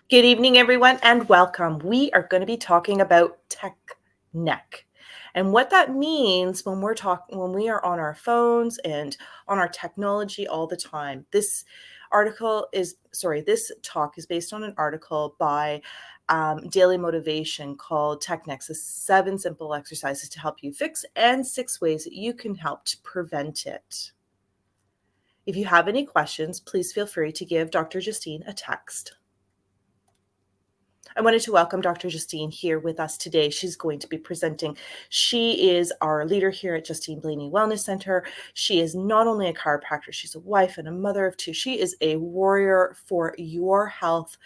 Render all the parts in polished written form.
Good evening, everyone, and welcome. We are going to be talking about tech neck and what that means when we are on our phones and on our technology all the time. This talk is based on an article by Daily Motivation called Tech Neck: 7 Simple Exercises to Help You Fix and 6 Ways that you can help to prevent it. If you have any questions, please feel free to give Dr. Justine a text. I wanted to welcome Dr. Justine here with us today. She's going to be presenting. She is our leader here at Justine Blainey Wellness Center. She is not only a chiropractor, she's a wife and a mother of 2. She is a warrior for your health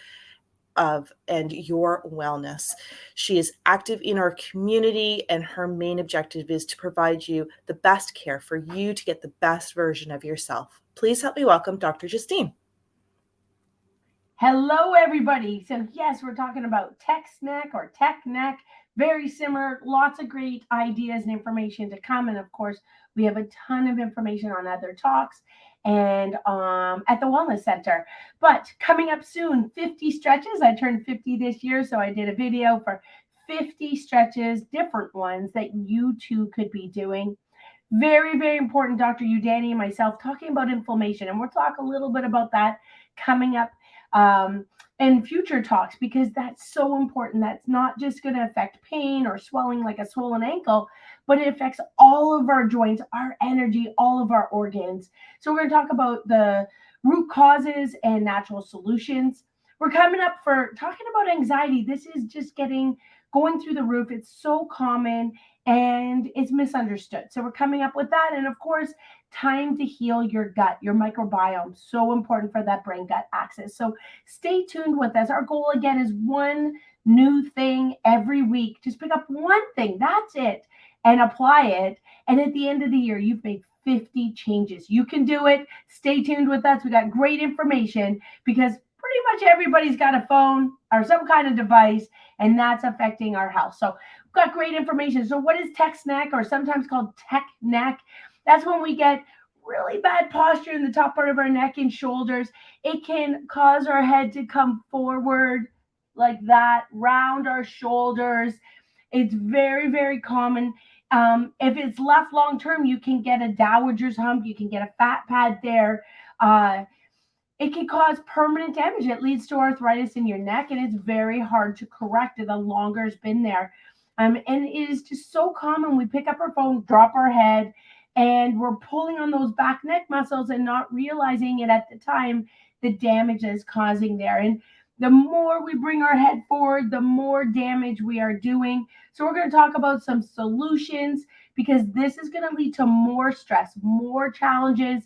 and your wellness. She is active in our community, and her main objective is to provide you the best care for you to get the best version of yourself. Please help me welcome Dr. Justine. Hello, everybody. So yes, we're talking about tech neck, very similar, lots of great ideas and information to come. And of course, we have a ton of information on other talks and at the Wellness Center. But coming up soon, 50 stretches. I turned 50 this year, so I did a video for 50 stretches, different ones that you too could be doing. Very, very important. Dr. Udani and myself talking about inflammation, and we'll talk a little bit about that coming up in future talks, because that's so important. That's not just going to affect pain or swelling like a swollen ankle, but it affects all of our joints, our energy, all of our organs. So we're going to talk about the root causes and natural solutions. We're coming up for talking about anxiety. This is just going through the roof. It's so common and it's misunderstood. So we're coming up with that. And of course, time to heal your gut, your microbiome. So important for that brain gut axis. So stay tuned with us. Our goal again is one new thing every week. Just pick up one thing. That's it. And apply it. And at the end of the year, you've made 50 changes. You can do it. Stay tuned with us. We got great information because pretty much everybody's got a phone or some kind of device, and that's affecting our health. So we've got great information. So what is tech neck, or sometimes called tech neck? That's when we get really bad posture in the top part of our neck and shoulders. It can cause our head to come forward like that, round our shoulders. It's very, very common. If it's left long term, you can get a dowager's hump. You can get a fat pad there. It can cause permanent damage. It leads to arthritis in your neck, and it's very hard to correct it the longer it's been there. And it is just so common. We pick up our phone, drop our head, and we're pulling on those back neck muscles and not realizing it at the time, the damage that is causing there. And the more we bring our head forward, the more damage we are doing. So we're going to talk about some solutions, because this is going to lead to more stress, more challenges,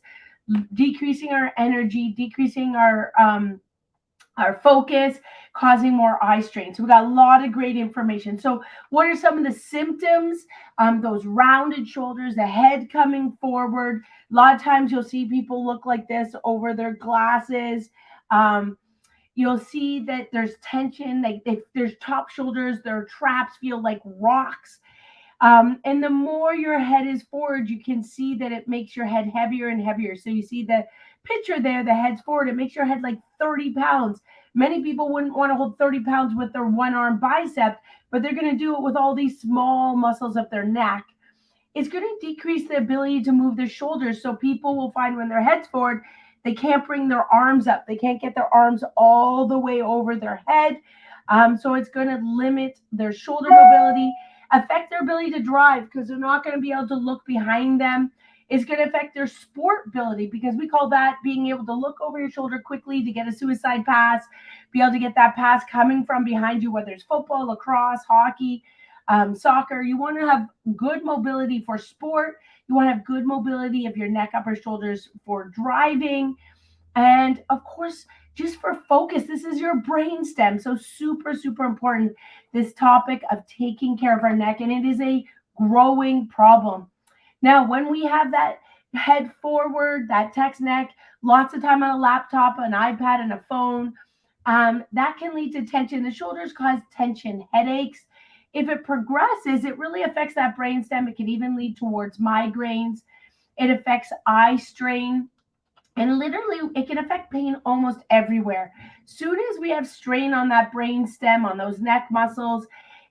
decreasing our energy, decreasing our focus, causing more eye strain. So we got a lot of great information. So what are some of the symptoms? Those rounded shoulders, the head coming forward. A lot of times you'll see people look like this over their glasses. You'll see that there's tension, like if there's top shoulders, their traps feel like rocks. And the more your head is forward, you can see that it makes your head heavier and heavier. So you see the picture there, the head's forward, it makes your head like 30 pounds. Many people wouldn't want to hold 30 pounds with their one arm bicep, but they're going to do it with all these small muscles of their neck. It's going to decrease the ability to move their shoulders. So people will find when their head's forward, they can't bring their arms up. They can't get their arms all the way over their head. So it's going to limit their shoulder mobility, affect their ability to drive, because they're not going to be able to look behind them. It's going to affect their sport ability, because we call that being able to look over your shoulder quickly to get a suicide pass, be able to get that pass coming from behind you, whether it's football, lacrosse, hockey, soccer. You want to have good mobility for sport. You want to have good mobility of your neck, upper shoulders for driving. And of course, just for focus, this is your brain stem. So super, super important, this topic of taking care of our neck. And it is a growing problem. Now, when we have that head forward, that text neck, lots of time on a laptop, an iPad, and a phone, that can lead to tension. The shoulders cause tension, headaches. If it progresses, it really affects that brainstem. It can even lead towards migraines. It affects eye strain. And literally, it can affect pain almost everywhere. Soon as we have strain on that brain stem, on those neck muscles,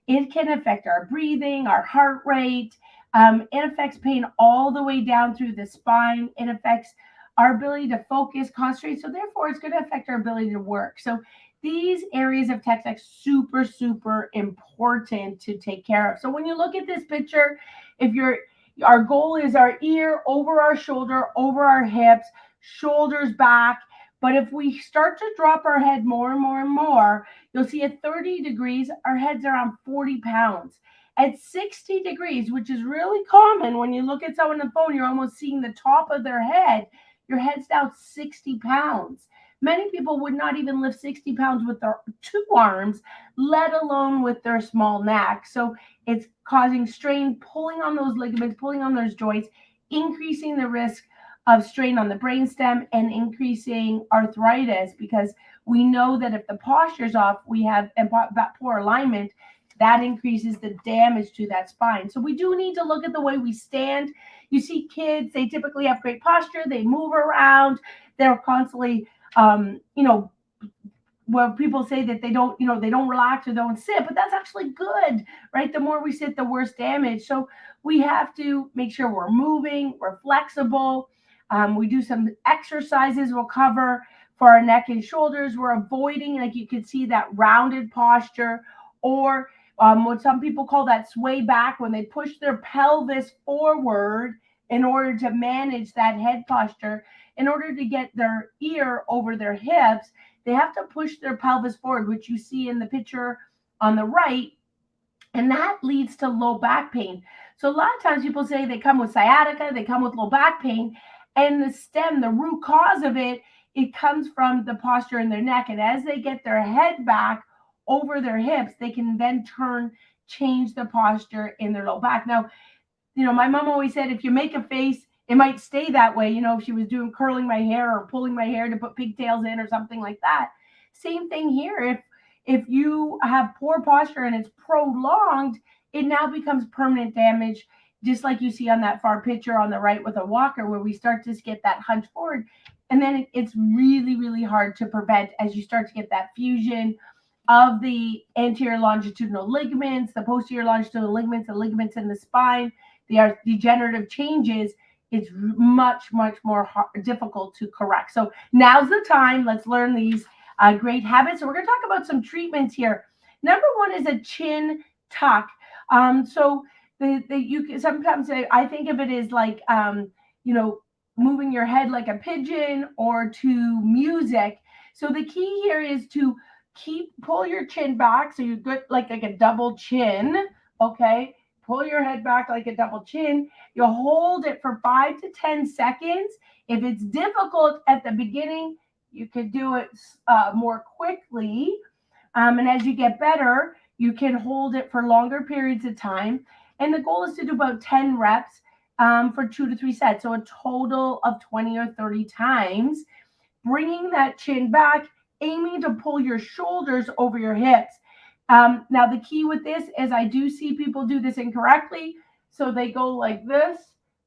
it can affect our breathing, our heart rate. It affects pain all the way down through the spine. It affects our ability to focus, concentrate. So therefore, it's going to affect our ability to work. So these areas of text are super, super important to take care of. So when you look at this picture, if you're our goal is our ear over our shoulder, over our hips, shoulders back. But if we start to drop our head more and more and more, you'll see at 30 degrees, our head's around 40 pounds. At 60 degrees, which is really common when you look at someone on the phone, you're almost seeing the top of their head. Your head's now 60 pounds. Many people would not even lift 60 pounds with their two arms, let alone with their small neck. So it's causing strain, pulling on those ligaments, pulling on those joints, increasing the risk of strain on the brainstem and increasing arthritis, because we know that if the posture's off, we have poor alignment, that increases the damage to that spine. So we do need to look at the way we stand. You see kids, they typically have great posture, they move around, they're constantly, you know, where people say that they don't, they don't relax or don't sit, but that's actually good, right? The more we sit, the worse damage. So we have to make sure we're moving, we're flexible. We do some exercises we'll cover for our neck and shoulders. We're avoiding, like you can see, that rounded posture, or what some people call that sway back, when they push their pelvis forward in order to manage that head posture. In order to get their ear over their hips, they have to push their pelvis forward, which you see in the picture on the right, and that leads to low back pain. So a lot of times people say they come with sciatica, they come with low back pain, and the stem, the root cause of it, it comes from the posture in their neck. And as they get their head back over their hips, they can then change the posture in their low back. Now, my mom always said, if you make a face, it might stay that way. If she was doing curling my hair or pulling my hair to put pigtails in or something like that. Same thing here. If you have poor posture and it's prolonged, it now becomes permanent damage, just like you see on that far picture on the right with a walker, where we start to get that hunch forward. And then it's really, really hard to prevent as you start to get that fusion of the anterior longitudinal ligaments, the posterior longitudinal ligaments, the ligaments in the spine, the degenerative changes. It's much, much more difficult to correct. So now's the time. Let's learn these great habits. So we're going to talk about some treatments here. Number one is a chin tuck. So you can sometimes say, I think of it as like, moving your head like a pigeon or to music. So the key here is to pull your chin back, so you get like a double chin. Okay, pull your head back like a double chin. You'll hold it for 5 to 10 seconds. If it's difficult at the beginning, you could do it more quickly. And as you get better, you can hold it for longer periods of time. And the goal is to do about 10 reps for 2 to 3 sets. So a total of 20 or 30 times, bringing that chin back, aiming to pull your shoulders over your hips. Now, the key with this is I do see people do this incorrectly. So they go like this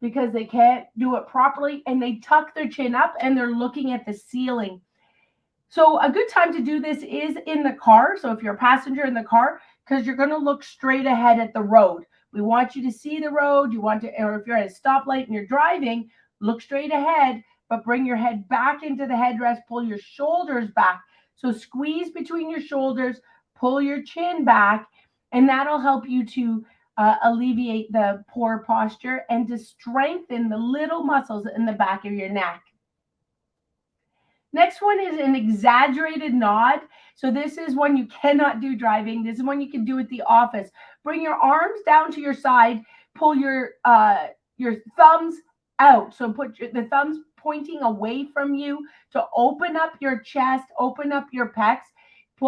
because they can't do it properly, and they tuck their chin up and they're looking at the ceiling. So a good time to do this is in the car. So if you're a passenger in the car, because you're going to look straight ahead at the road. We want you to see the road. Or if you're at a stoplight and you're driving, look straight ahead, but bring your head back into the headrest, pull your shoulders back. So squeeze between your shoulders, pull your chin back, and that'll help you to alleviate the poor posture and to strengthen the little muscles in the back of your neck. Next one is an exaggerated knot. So this is one you cannot do driving. This is one you can do at the office. Bring your arms down to your side. Pull your thumbs out. So put the thumbs pointing away from you to open up your chest, open up your pecs.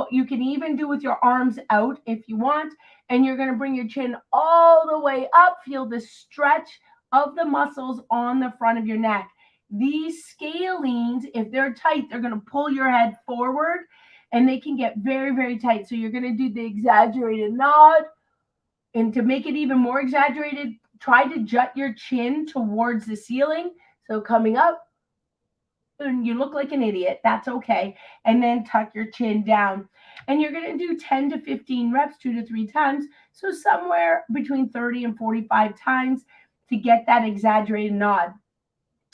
You can even do with your arms out if you want. And you're going to bring your chin all the way up. Feel the stretch of the muscles on the front of your neck. These scalenes, if they're tight, they're going to pull your head forward, and they can get very, very tight. So you're going to do the exaggerated knot. And to make it even more exaggerated, try to jut your chin towards the ceiling. So coming up, and you look like an idiot. That's okay. And then tuck your chin down. And you're going to do 10 to 15 reps, 2 to 3 times. So somewhere between 30 and 45 times to get that exaggerated nod.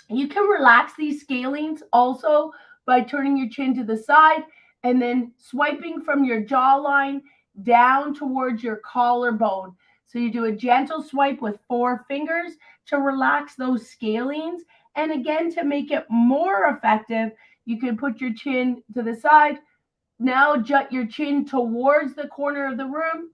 You can relax these scalings also by turning your chin to the side and then swiping from your jawline down towards your collarbone. So you do a gentle swipe with 4 fingers to relax those scalings. And again, to make it more effective, you can put your chin to the side. Now jut your chin towards the corner of the room,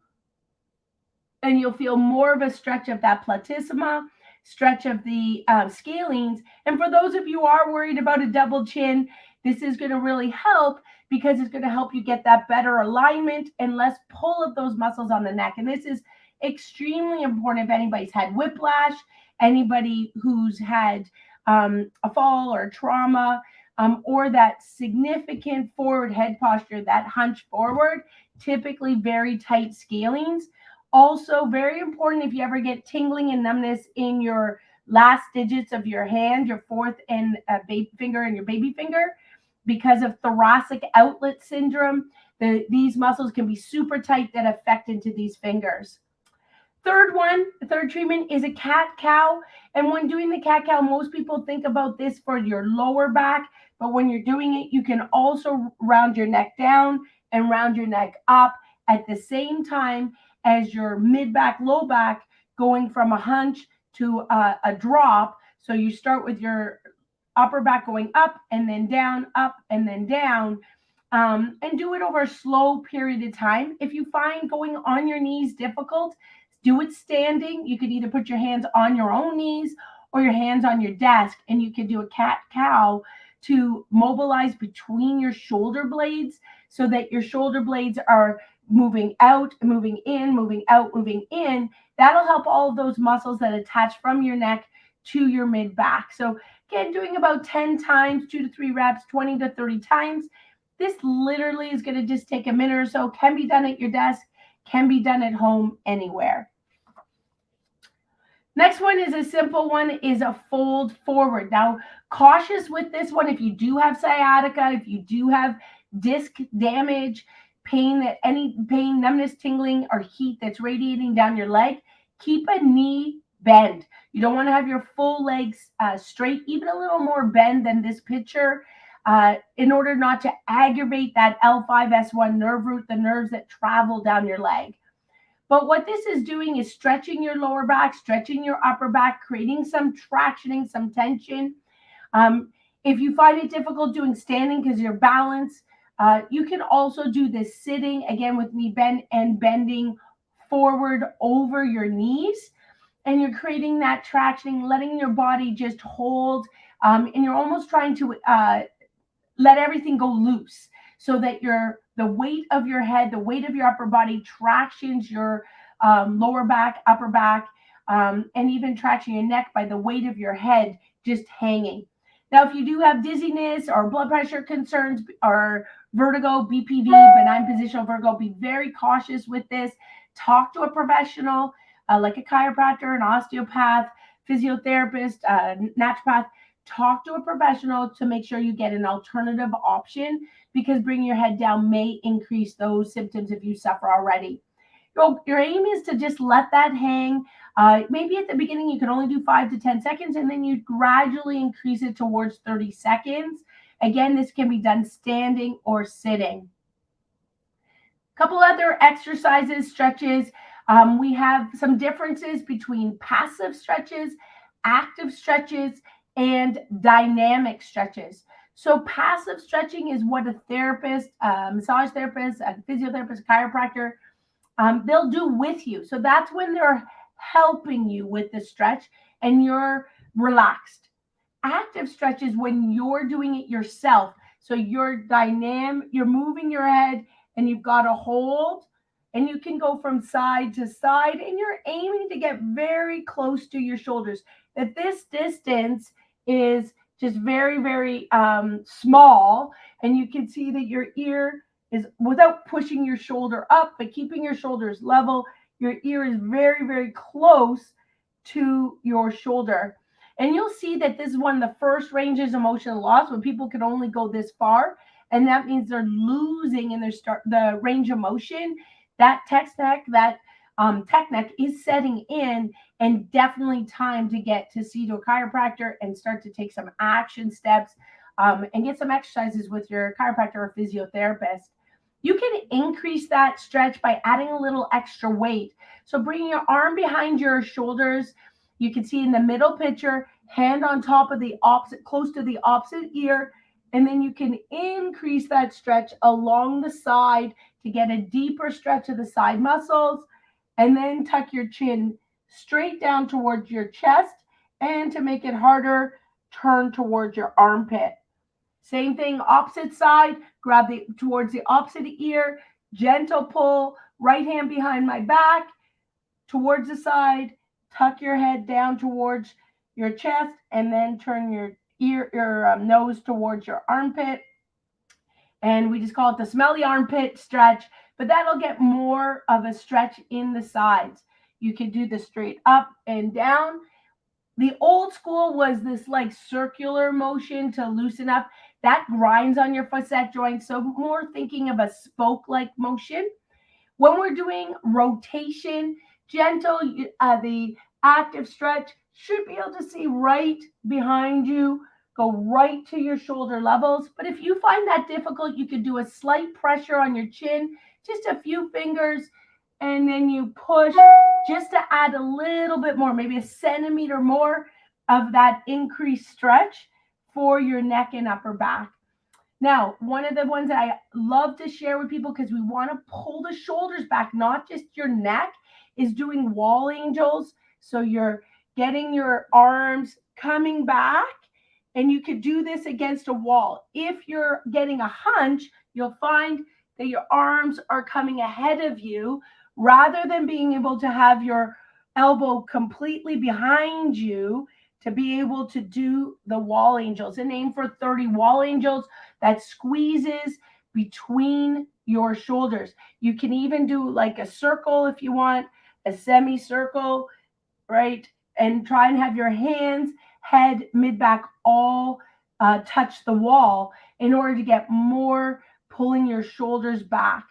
and you'll feel more of a stretch of that platysma, stretch of the scalenes. And for those of you who are worried about a double chin, this is going to really help because it's going to help you get that better alignment and less pull of those muscles on the neck. And this is extremely important if anybody's had whiplash, anybody who's had a fall or trauma, or that significant forward head posture, that hunch forward, typically very tight scalings. Also, very important if you ever get tingling and numbness in your last digits of your hand, your fourth and finger and your baby finger, because of thoracic outlet syndrome. These muscles can be super tight that affect into these fingers. Third treatment is a cat cow. And when doing the cat cow, most people think about this for your lower back, but when you're doing it, you can also round your neck down and round your neck up at the same time as your mid back, low back, going from a hunch to a drop. So you start with your upper back going up and then down, up and then down. And do it over a slow period of time. If you find going on your knees difficult, do it standing. You could either put your hands on your own knees or your hands on your desk, and you could do a cat cow to mobilize between your shoulder blades so that your shoulder blades are moving out, moving in, moving out, moving in. That'll help all of those muscles that attach from your neck to your mid back. So again, doing about 10 times, 2 to 3 reps, 20 to 30 times. This literally is going to just take a minute or so, can be done at your desk, can be done at home, anywhere. Next one is a simple one, is a fold forward. Now, cautious with this one if you do have sciatica, if you do have disc damage, any pain, numbness, tingling, or heat that's radiating down your leg, keep a knee bend. You don't want to have your full legs straight, even a little more bend than this picture, in order not to aggravate that L5-S1 nerve root, the nerves that travel down your leg. But what this is doing is stretching your lower back, stretching your upper back, creating some tractioning, some tension. If you find it difficult doing standing because your balance, you can also do this sitting, again with knee bend and bending forward over your knees. And you're creating that tractioning, letting your body just hold, and you're almost trying to let everything go loose so that the weight of your head, the weight of your upper body tractions your lower back, upper back, and even traction your neck by the weight of your head just hanging. Now, if you do have dizziness or blood pressure concerns or vertigo, BPV, benign positional vertigo, be very cautious with this. Talk to a professional like a chiropractor, an osteopath, physiotherapist, naturopath. Talk to a professional to make sure you get an alternative option, because bringing your head down may increase those symptoms if you suffer already. Your aim is to just let that hang. Maybe at the beginning you can only do 5 to 10 seconds, and then you gradually increase it towards 30 seconds. Again, this can be done standing or sitting. A couple other exercises, stretches. We have some differences between passive stretches, active stretches, and dynamic stretches. So passive stretching is what a therapist, massage therapist, a physiotherapist, chiropractor, they'll do with you. So that's when they're helping you with the stretch and you're relaxed. Active stretch is when you're doing it yourself. So you're moving your head and you've got to hold, and you can go from side to side, and you're aiming to get very close to your shoulders. That this distance is just very, very small, and you can see that your ear is, without pushing your shoulder up, but keeping your shoulders level, your ear is very, very close to your shoulder. And you'll see that this is one of the first ranges of motion loss when people can only go this far. And that means they're losing in the range of motion. That tech neck is setting in, and definitely time to get to see to a chiropractor and start to take some action steps, and get some exercises with your chiropractor or physiotherapist. You can increase that stretch by adding a little extra weight. So bringing your arm behind your shoulders, you can see in the middle picture, hand on top of the opposite, close to the opposite ear, and then you can increase that stretch along the side to get a deeper stretch of the side muscles, and then tuck your chin straight down towards your chest, and to make it harder, turn towards your armpit. Same thing, opposite side, grab the towards the opposite ear, gentle pull, right hand behind my back, towards the side, tuck your head down towards your chest, and then turn your nose towards your armpit. And we just call it the smelly armpit stretch, but that'll get more of a stretch in the sides. You can do the straight up and down. The old school was this like circular motion to loosen up. That grinds on your facet joints. So more thinking of a spoke like motion. When we're doing rotation, gentle, the active stretch should be able to see right behind you, go right to your shoulder levels. But if you find that difficult, you could do a slight pressure on your chin, just a few fingers, and then you push just to add a little bit more, maybe a centimeter more of that increased stretch for your neck and upper back. Now, one of the ones that I love to share with people, because we want to pull the shoulders back, not just your neck, is doing wall angels. So you're getting your arms coming back, and you could do this against a wall. If you're getting a hunch, you'll find that your arms are coming ahead of you rather than being able to have your elbow completely behind you to be able to do the wall angels. And aim for 30 wall angels that squeezes between your shoulders. You can even do like a circle if you want, a semicircle, right? And try and have your hands, head, mid back all touch the wall in order to get more pulling your shoulders back.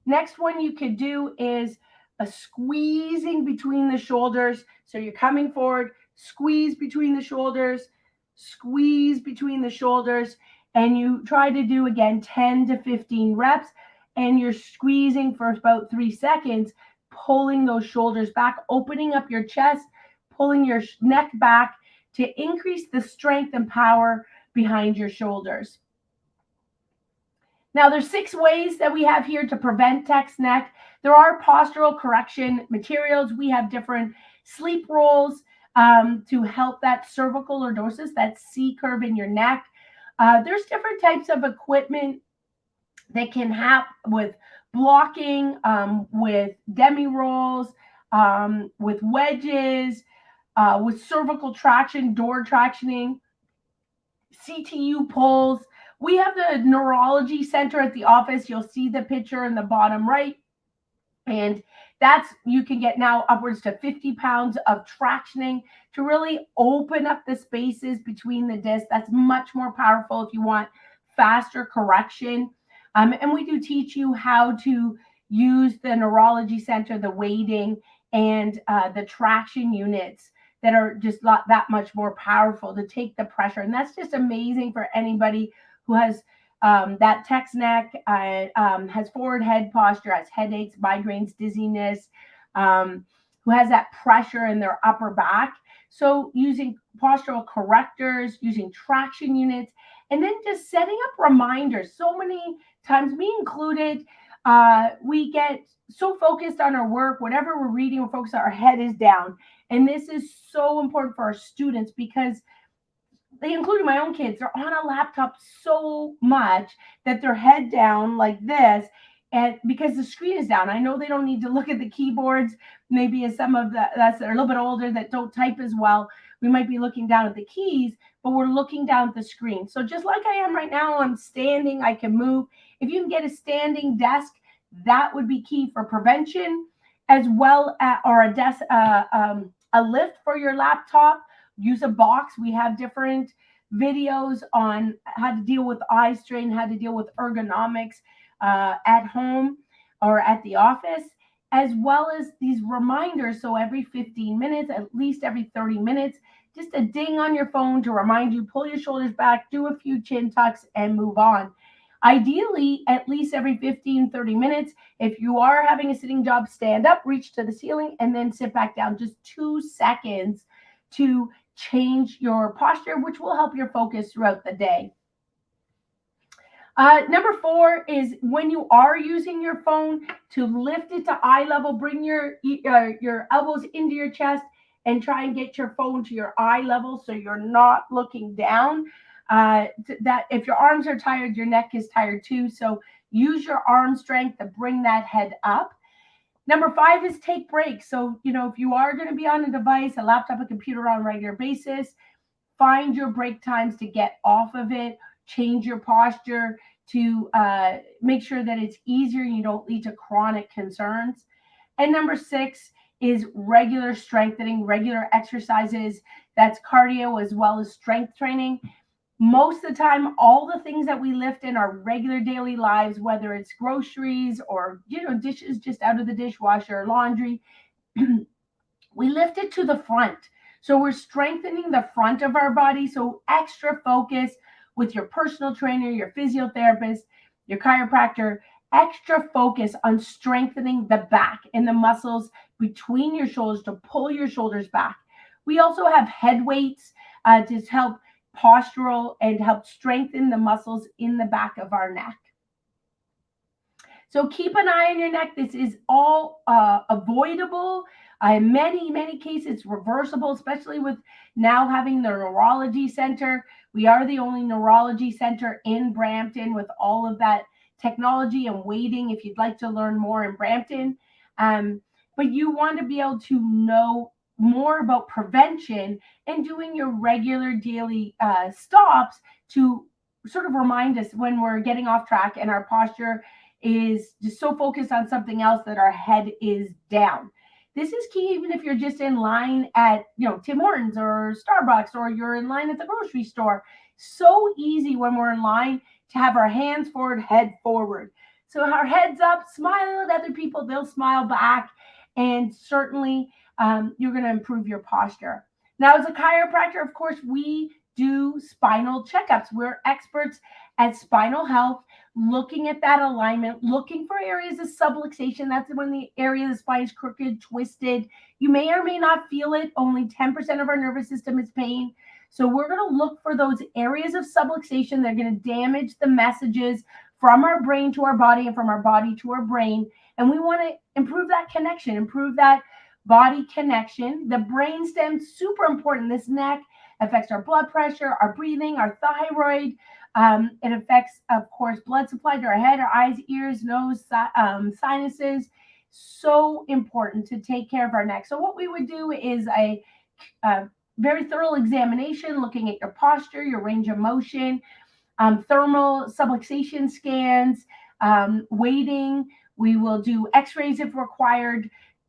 Next one you could do is a squeezing between the shoulders. So you're coming forward, squeeze between the shoulders, squeeze between the shoulders, and you try to do again 10 to 15 reps, and you're squeezing for about 3 seconds, pulling those shoulders back, opening up your chest, pulling your neck back to increase the strength and power behind your shoulders. Now, there's 6 ways that we have here to prevent text neck. There are postural correction materials. We have different sleep rolls to help that cervical lordosis, that C curve in your neck. There's different types of equipment that can help with blocking, with demi rolls, with wedges, with cervical traction, door tractioning, CTU pulls. We have the neurology center at the office. You'll see the picture in the bottom right. And you can get now upwards to 50 pounds of tractioning to really open up the spaces between the discs. That's much more powerful if you want faster correction. And we do teach you how to use the neurology center, the weighting, and the traction units that are just that much more powerful to take the pressure. And that's just amazing for anybody who has that text neck, has forward head posture, has headaches, migraines, dizziness, who has that pressure in their upper back. So using postural correctors, using traction units, and then just setting up reminders. So many times, me included, we get so focused on our work, whatever we're reading, we're focused on, our head is down. And this is so important for our students because they, including my own kids, they're on a laptop so much that their head down like this, and because the screen is down. I know they don't need to look at the keyboards. Maybe as some of us that are a little bit older that don't type as well, we might be looking down at the keys, but we're looking down at the screen. So just like I am right now, I'm standing, I can move. If you can get a standing desk, that would be key for prevention, as well as, or a desk, a lift for your laptop, use a box. We have different videos on how to deal with eye strain, how to deal with ergonomics at home or at the office, as well as these reminders. So every 15 minutes, at least every 30 minutes, just a ding on your phone to remind you, pull your shoulders back, do a few chin tucks, and move on. Ideally, at least every 15, 30 minutes. If you are having a sitting job, stand up, reach to the ceiling, and then sit back down. Just 2 seconds to change your posture, which will help your focus throughout the day. Number 4 is when you are using your phone, to lift it to eye level, bring your elbows into your chest and try and get your phone to your eye level so you're not looking down. That if your arms are tired, your neck is tired too. So use your arm strength to bring that head up. Number 5 is take breaks. So, if you are going to be on a device, a laptop, a computer on a regular basis, find your break times to get off of it, change your posture to make sure that it's easier and you don't lead to chronic concerns. And number 6 is regular strengthening, regular exercises. That's cardio as well as strength training. Most of the time, all the things that we lift in our regular daily lives, whether it's groceries or dishes just out of the dishwasher, laundry, we lift it to the front. So we're strengthening the front of our body. So extra focus with your personal trainer, your physiotherapist, your chiropractor, extra focus on strengthening the back and the muscles between your shoulders to pull your shoulders back. We also have head weights to help postural and help strengthen the muscles in the back of our neck. So keep an eye on your neck. This is all avoidable. In many cases, reversible, especially with now having the neurology center. We are the only neurology center in Brampton with all of that technology and waiting if you'd like to learn more in Brampton. But you want to be able to know more about prevention and doing your regular daily stops to sort of remind us when we're getting off track and our posture is just so focused on something else that our head is down. This is key even if you're just in line at Tim Hortons or Starbucks, or you're in line at the grocery store. So easy when we're in line to have our hands forward, head forward. So our heads up, smile at other people, they'll smile back, and certainly you're going to improve your posture. Now, as a chiropractor, of course, we do spinal checkups. We're experts at spinal health, looking at that alignment, looking for areas of subluxation. That's when the area of the spine is crooked, twisted. You may or may not feel it. Only 10% of our nervous system is pain. So we're going to look for those areas of subluxation. They're going to damage the messages from our brain to our body and from our body to our brain. And we want to improve that connection, improve that body connection. The brain stem, super important. This neck affects our blood pressure, our breathing, our thyroid. It affects, of course, blood supply to our head, our eyes, ears, nose, sinuses. So important to take care of our neck. So what we would do is a very thorough examination, looking at your posture, your range of motion, thermal subluxation scans, weighting. We will do x-rays if required,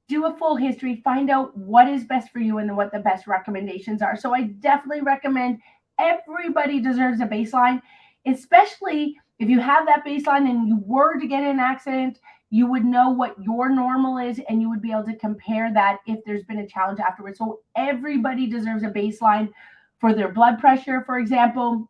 do a full history, find out what is best for you and what the best recommendations are. So I definitely recommend everybody deserves a baseline, especially if you have that baseline and you were to get in an accident, you would know what your normal is and you would be able to compare that if there's been a challenge afterwards. So everybody deserves a baseline for their blood pressure. For example,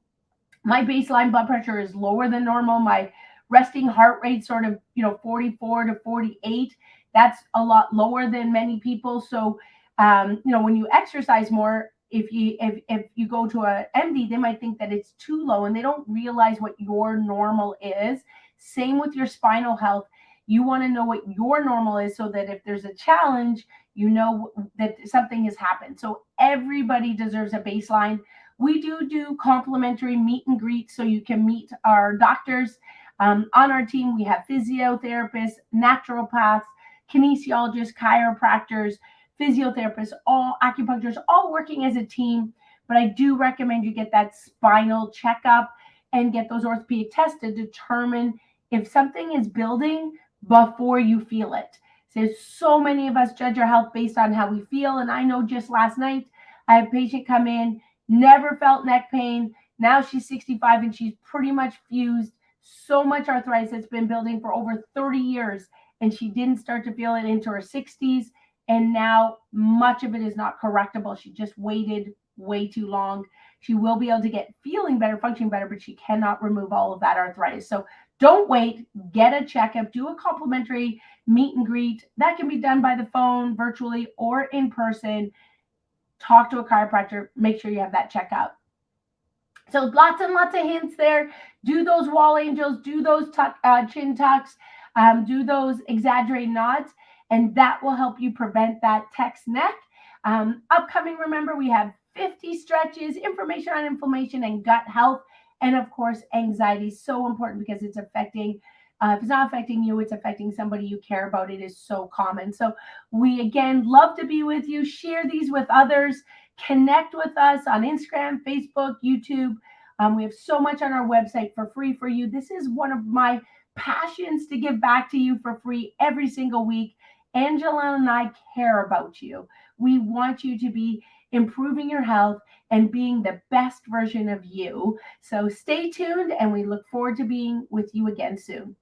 my baseline blood pressure is lower than normal. My resting heart rate sort of 44 to 48. That's a lot lower than many people. So when you exercise more, if you go to a MD, they might think that it's too low and they don't realize what your normal is. Same with your spinal health. You want to know what your normal is so that if there's a challenge, you know that something has happened. So everybody deserves a baseline. We do complimentary meet and greet so you can meet our doctors. On our team, we have physiotherapists, naturopaths, kinesiologists, chiropractors, physiotherapists, all acupuncturists, all working as a team. But I do recommend you get that spinal checkup and get those orthopedic tests to determine if something is building before you feel it. So many of us judge our health based on how we feel. And I know just last night, I had a patient come in, never felt neck pain. Now she's 65 and she's pretty much fused. So much arthritis that's been building for over 30 years, and she didn't start to feel it into her 60s. And now much of it is not correctable. She just waited way too long. She will be able to get feeling better, functioning better, but she cannot remove all of that arthritis. So don't wait. Get a checkup. Do a complimentary meet and greet. That can be done by the phone, virtually, or in person. Talk to a chiropractor. Make sure you have that checkup. So lots and lots of hints there. Do those wall angels, do those chin tucks, do those exaggerated knots, and that will help you prevent that text neck. Upcoming, remember, we have 50 stretches, information on inflammation and gut health, and of course, anxiety is so important because it's affecting. If it's not affecting you, it's affecting somebody you care about. It is so common. So we again love to be with you. Share these with others. Connect with us on Instagram, Facebook, YouTube. We have so much on our website for free for you. This is one of my passions to give back to you for free every single week. Angela and I care about you. We want you to be improving your health and being the best version of you. So stay tuned, and we look forward to being with you again soon.